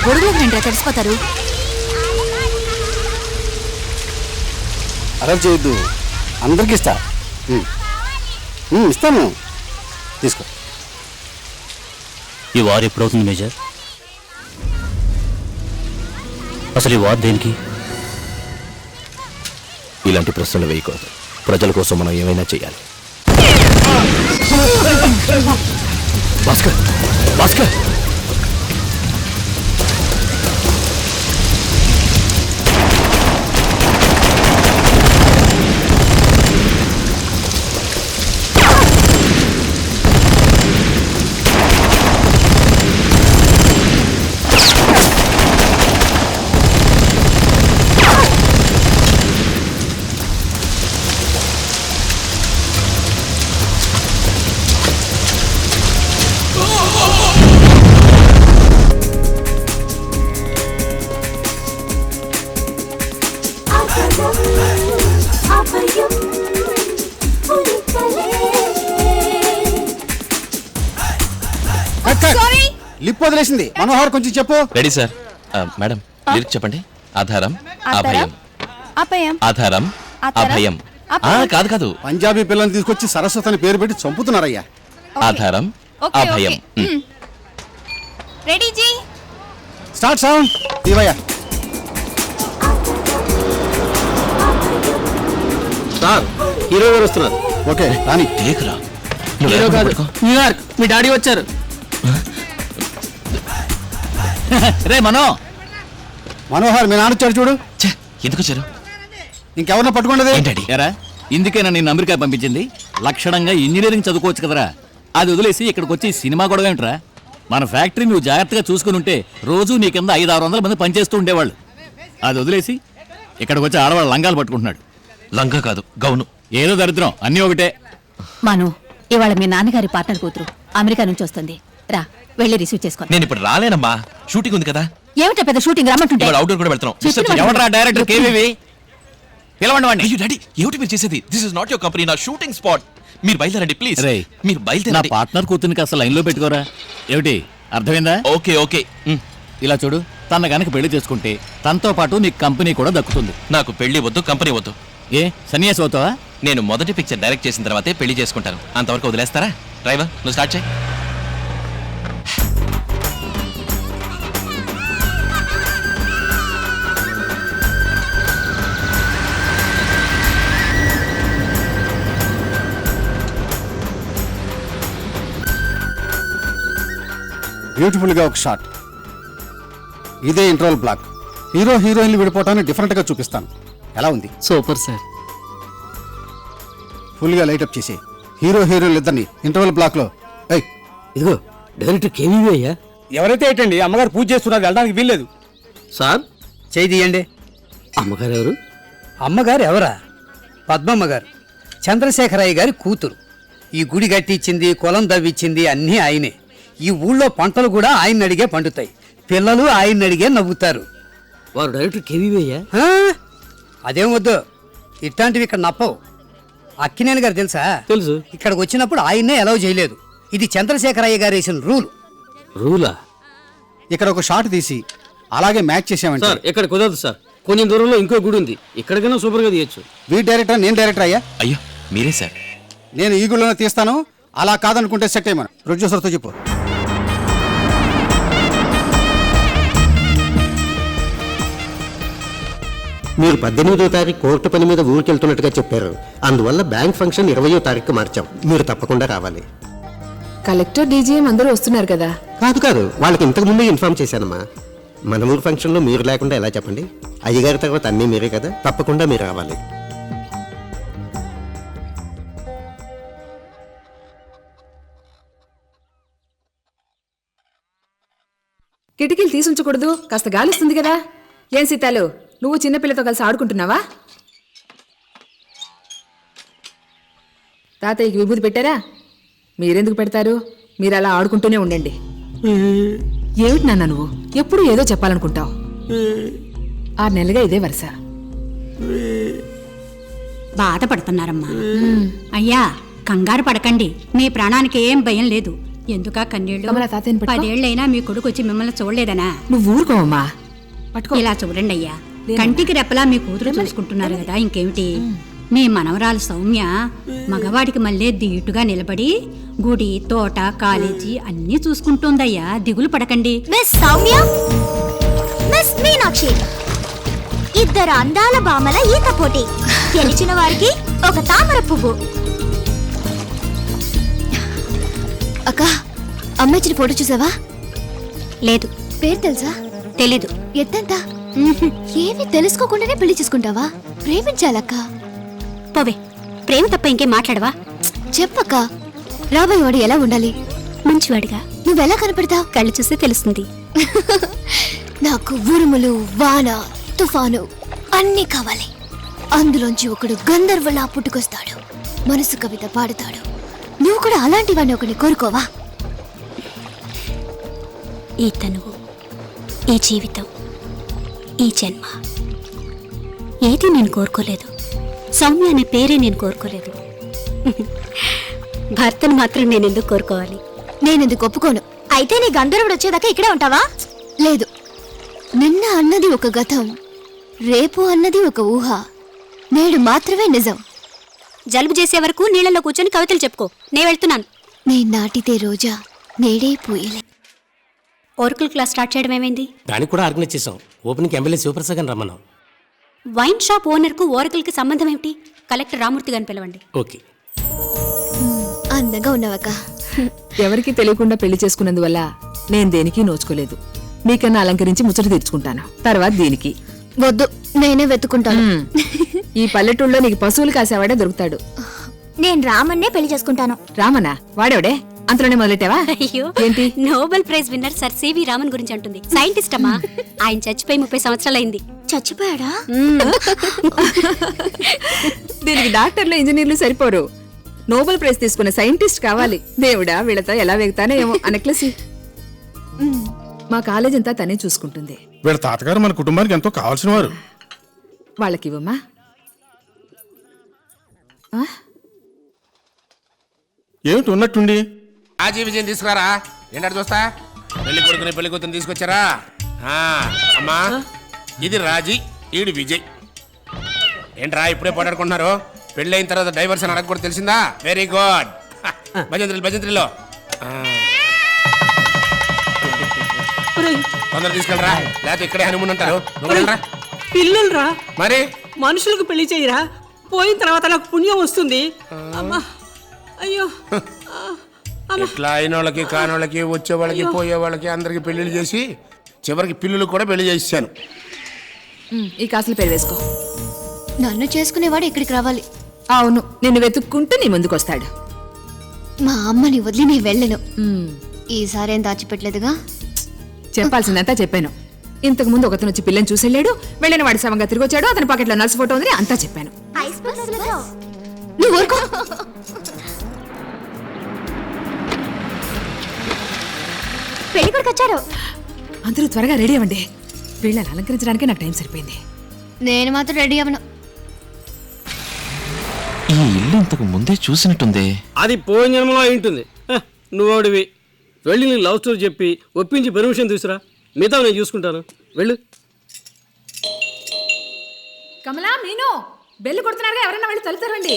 గొడుగులకు నిండా తెలిసిపోతారు. అలా చేయొద్దు, అందరికి ఇస్తా. ఇస్తాను, తీసుకో. ఈ వార్ ఎప్పుడవుతుంది మేజర్? అసలు ఈ వార్ దేనికి? ఇలాంటి ప్రశ్నలు వేయకూడదు. ప్రజల కోసం మనం ఏమైనా చేయాలి. భాస్కర్, భాస్కర్, లిప్ వదిలేసింది. మనోహర్ కొంచెం చెప్పు. Ready sir. మేడం లిరిక్ చెప్పండి. ఆధారం అభయం, ఆధారం అభయం. కాదు కాదు, పంజాబీ పిల్లల్ని తీసుకొచ్చి సరస్వతి అని పేరు పెట్టి చంపుతున్నారయ్యా. ఆధారం అభయం. Ready ji, start sound. ఇవయ్యా సార్, హీరో గారు వస్తున్నారు. ఓకే రాని. టేకురా. హీరో కాదు, న్యూయార్క్ మీ డాడీ వచ్చారు. రే మనోహర్, మీ నాన్న వచ్చాడు చూడు. ఎందుకు వచ్చారు? ఇంకెవరినో పట్టుకోండి. ఎరా, ఇందుకేనా నేను అమెరికా పంపించింది? లక్షణంగా ఇంజనీరింగ్ చదువుకోవచ్చు కదరా. అది వదిలేసి ఇక్కడికి వచ్చి సినిమా కూడా ఏంట్రా? మన ఫ్యాక్టరీ నువ్వు జాగ్రత్తగా చూసుకుని ఉంటే రోజు నీ కింద 500-600 మంది పనిచేస్తూ ఉండేవాళ్ళు. అది వదిలేసి ఇక్కడికి వచ్చి ఆడవాళ్ళు లంగాలు పట్టుకుంటున్నాడు. లంగా కాదు, గౌను. ఏదో దరిద్రం, అన్నీ ఒకటే. మను, ఇవాళ మీ నాన్నగారి పార్ట్నర్ కూతురు అమెరికా నుంచి వస్తుంది. రా, వెళ్ళి రిసీవ్ చేసుకో. నేను ఇప్పుడు రాలేనమ్మా, షూటింగ్ ఉంది కదా. ఏమిటా పెద్ద షూటింగ్, రమ్మంటుంటే? అవుట్డోర్ కూడా వెళ్తున్నాం. ఎవడరా డైరెక్టర్? కేవీవి పిలవండి వాడిని. అయ్యో డాడీ, ఏమిటి మీరు చేసేది? This is not your company, నా షూటింగ్ స్పాట్. మీరు బయలుదేరండి ప్లీజ్. మీరు నా బయలుదేరండి. పార్ట్నర్ కూతురికి అసలు లైన్లో పెట్టుకోరా. ఏమిటి అర్థమైందా? Okay okay. ఇలా చూడు, తన గనక పెళ్లి చేసుకుంటే తనతో పాటు నీకు కంపెనీ కూడా దక్కుతుంది. నాకు పెళ్లి వద్దు, కంపెనీ వద్దు. ఏ సన్యాసి అవుతావా? నేను మొదటి పిక్చర్ డైరెక్ట్ చేసిన తర్వాతే పెళ్లి చేసుకుంటాను. అంతవరకు వదిలేస్తారా? డ్రైవర్, నువ్వు స్టార్ట్ చేయి. బ్యూటిఫుల్ గా ఒక షాట్. ఇదే ఇంటర్వల్ బ్లాక్. హీరో హీరోయిన్లు విడిపోవటాన్ని డిఫరెంట్ గా చూపిస్తాను. ఎలా ఉంది? Super sir. ఫుల్ గా లైట్ అప్ చేసి హీరో హీరోయిన్లు ఇద్దరిని ఇంటర్వల్ బ్లాక్ లో. ఇదిగో డైరెక్టర్ కేవీవి అయ్యా. ఎవరైతే ఏంటండి, అమ్మగారు పూజ చేస్తున్నారు, వెళ్ళడానికి వీల్లేదు. సార్ చేయి తీయండి. అమ్మగారు ఎవరు? అమ్మగారు ఎవరా? పద్మమ్మ గారు, చంద్రశేఖరయ్య గారి కూతురు. ఈ గుడి కట్టించింది, కులం దవ్విచ్చింది అన్నీ ఆయనే. ఈ ఊళ్ళో పంటలు కూడా ఆయన్ని అడిగే పండుతాయి. పిల్లలు ఆయన్ని అడిగే నవ్వుతారు. వారు డైరెక్టర్ కేవీవి అయ్యా. అదేం వద్దు, ఇట్లాంటివి ఇక్కడ నప్పవు. అక్కినేని గారు తెలుసా? తెలుసు. ఇక్కడికి వచ్చినప్పుడు ఆయన్నే అలౌ చేయలేదు. ఇది చంద్రశేఖరయ్య గారు వేసిన రూల్. రూలా? ఇక్కడ ఒక షాట్ తీసి అలాగే మ్యాచ్ చేసామంటే. సార్ ఇక్కడ కుదరదు సార్, కొంచెం దూరంలో ఇంకో గుడి ఉంది, ఇక్కడికైనా సూపర్ గా తీయచ్చు. వీ డైరెక్టర్, నేను డైరెక్టర్ అయ్యా. అయ్యో మీరే సార్. నేను ఈ గుళ్ళోనే తీస్తాను. అలా కాదనుకుంటే సెట్ అయ్యమను ప్రొడ్యూసర్తో చెప్పు. మీరు 18వ తారీఖు కోర్టు పని మీద ఊరికెళ్తున్నట్టుగా చెప్పారు. అందువల్ల బ్యాంక్ ఫంక్షన్ 20వ తారీఖు మార్చాం. మీరు తప్పకుండా రావాలి. కలెక్టర్, డీజీఎం అందరూ వస్తున్నారు కదా? కాదు, వాళ్ళకి ఇంతకు ముందే ఇన్ఫార్మ్ చేశానమ్మా. మన ఊరు ఫంక్షన్లో మీరు లేకుండా ఎలా చెప్పండి? అయ్యగారి తర్వాత అన్నీ మీరే కదా, తప్పకుండా మీరు రావాలి. కిటికీలు తీసుంచకూడదు, కాస్త గాలిస్తుంది కదా. ఏం సీతాలు, నువ్వు చిన్నపిల్లతో కలిసి ఆడుకుంటున్నావా? తాతయ్యకి విభూతి పెట్టారా? మీరెందుకు పెడతారు? మీరు అలా ఆడుకుంటూనే ఉండండి. ఏమిటి నాన్న నువ్వు ఎప్పుడు ఏదో చెప్పాలనుకుంటావు? 6 నెలలుగా ఇదే వరుస. బాధపడుతున్నారమ్మా. అయ్యా కంగారు పడకండి, మీ ప్రాణానికి ఏం భయం లేదు. ఎందుకా కన్నీళ్ళు కమలా, తాతయ్యని పట్టుకో. 10 ఏళ్ళైనా మీ కొడుకు వచ్చి మిమ్మల్ని చూడలేదనా? నువ్వు ఊరుకోవమ్మా. పట్టుకో. ఇలా చూడండి అయ్యా, కంటికి రెప్పలా మీ కూతురు చూసుకుంటున్నారు కదా, ఇంకేమిటి. మీ మనవరాలు సౌమ్య మగవాడికి మళ్ళీ ధీటుగా నిలబడి గుడి, తోట, కాలేజీ అన్నీ చూసుకుంటుందయ్యా, దిగులు పడకండి. మిస్ సౌమ్య, మిస్ మీనాక్షి, ఇద్దరు అందాల బామల ఈత పోటీ. గెలిచిన వారికి ఒక తామర పువ్వు. అక్క, అమ్మాయిచిన ఫోటో చూసావా? లేదు. పేరు తెలుసా? తెలీదు. ఎత్తంతా? ఏమీ తెలుసుకోకుండానే పెళ్లి చేసుకుంటావా? ప్రేమించాలక్క. పోవే, ప్రేమ తప్ప ఇంకేం మాట్లాడవా? చెప్పక్క, రాబోయేవాడు ఎలా ఉండాలి? మంచివాడిగా. నువ్వెలా కనపడతావు? కళ్ళు చూస్తే తెలుస్తుంది. నాకు ఉరుములు, వాన, తుఫాను అన్నీ కావాలి. అందులోంచి ఒకడు గంధర్వలా పుట్టుకొస్తాడు, మనసు కవిత పాడుతాడు. నువ్వు కూడా అలాంటి వాడిని ఒకటి కోరుకోవా? ఈ తనువు, ఈ జీవితం, ఈ జన్మ ఏది నేను కోరుకోలేదు. సౌమ్య అనే పేరే నేను కోరుకోలేదు. భర్తను మాత్రం నేను ఎందుకు కోరుకోవాలి? నేనెందుకు ఒప్పుకోను. అయితే నీ గంధర్వుడు వచ్చేదాకా ఇక్కడే ఉంటావా? లేదు, నిన్న అన్నది ఒక గతం, రేపు అన్నది ఒక ఊహ, నేడు మాత్రమే నిజం. జలుబు చేసే వరకు నీళ్ళలో కూర్చొని కవితలు చెప్పుకో, నేను వెళ్తున్నాను. నీ నాటితే రోజా నేడే పూయలే. ఓరకల్ క్లాస్ స్టార్ట్ చేయడం ఏమైంది? దానికి కూడా ఆర్గనైజ్ చేసాం. ఓపెనింగ్ ఎమ్మెల్యే శివప్రసాద్ గారిని రమ్మన్నాం. వైన్ షాప్ ఓనర్కు ఓరకల్కి సంబంధం ఏమిటి? కలెక్టర్ రామూర్తి గారిని పిలవండి. ఓకే. అందంగా ఉన్నావక్క. ఎవరికి తెలియకుండా పెళ్లి చేసుకున్నందువల్ల నేను దేనికి నోచుకోలేదు. మీకన్నా అలంకరించి ముచ్చట తీర్చుకుంటాను. తర్వాత దీనికి వద్దు, నేనే వెతుకుంటాను. ఈ పల్లెటూళ్ళలో నీకు పశువులు కాసేవాడే దొరుకుతాడు. నేను రామన్నే పెళ్లి చేసుకుంటాను. రామనా? వాడేవాడే? అంతలోనే మొదలెట్టావా? అయ్యో, ఏంటి? Nobel prize winner sir CV Raman గురించి అంటుంది. సైంటిస్ట్ అమ్మా. ఆయన చచ్చిపోయి 30 సంవత్సరాలైంది. చచ్చిపోయాడా? దీనికి డాక్టర్లు, ఇంజనీర్లు సరిపోరు. నోబెల్ ప్రైజ్ తీసుకున్న సైంటిస్ట్ కావాలి. దేవుడా, వీళ్ళతో ఎలా వేగుతానో ఏమో. అనక్లసి, మా కాలేజ్ అంతా తనే చూసుకుంటుంది. వీళ్ళ తాతగారు మన కుటుంబానికి ఎంతో కావాల్సిన వారు. వాళ్ళకి ఇవ్వమ్మా. ఏమిటి ఉన్నట్టుండి? ఆజీ విజయం తీసుకురారా. ఏంటంటే చూస్తా, పెళ్లి కొడుకుని పెళ్లి కూతురు తీసుకొచ్చారా? అమ్మా, ఇది రాజీ, ఈడు విజయ్. ఏంట్రా ఇప్పుడే పోటాడుకుంటున్నారు? పెళ్లి అయిన తర్వాత డైవర్స్ అని అడగకూడదు, తెలిసిందా? Very good. భజంత్రిలో తొందర తీసుకెళ్ళరా, లేకపోతే ఇక్కడే హనుమూన్ అంటారు. పిల్లలురా, మరి మనుషులకు పెళ్లి చేయరా, పోయిన తర్వాత నాకు పుణ్యం వస్తుంది. అమ్మా, అయ్యో. ఇట్లా అయిన వాళ్ళకి, కానోళ్ళకి, వచ్చే వాళ్ళకి, పోయే వాళ్ళకి అందరికి పెళ్లిళ్ళు చేసి చివరికి పిల్లలు కూడా పెళ్లి చేశాను. ఈ కాసులు పేరు వేసుకో. నన్ను చేసుకునేవాడు ఇక్కడికి రావాలి. అవును, నిన్ను వెతుక్కుంటూ నీ ముందుకు వస్తాడు. మా అమ్మని వదిలి నేను వెళ్ళను. ఈసారి ఏం దాచిపెట్టలేదుగా? చెప్పాల్సిందంతా చెప్పాను. ఇంతకు ముందు ఒకతను వచ్చి పిల్లని చూసెళ్ళాడు, వెళ్ళిన వాడి సమంగా తిరిగి వచ్చాడు, అతని పాకెట్లో నర్సు ఫోటో ఉందని అంతా చెప్పాను. నువ్వు ఊరుకో. పెళ్లి కొడుకు వచ్చారు. అందరూ త్వరగా రెడీ అవ్వండి. వీళ్ళని అలంకరించడానికి నాకు టైం సరిపోయింది. నేను మాత్రం రెడీ అవ్వను. ఈ ఇల్లు ఇంతకు ముందే చూసినట్టుంది. అది పోయిన జన్మలో అయి ఉంటుంది. నువ్వోడివి వెళ్ళి నీ లవ్ స్టోరీ చెప్పి ఒప్పించి పర్మిషన్ తీసురా. మిగతా నేను చూసుకుంటాను. వెళ్ళు. కమలా, మీను, బెల్లు కొడుతున్నారుగా, ఎవరైనా వెళ్ళి తలుతారండి.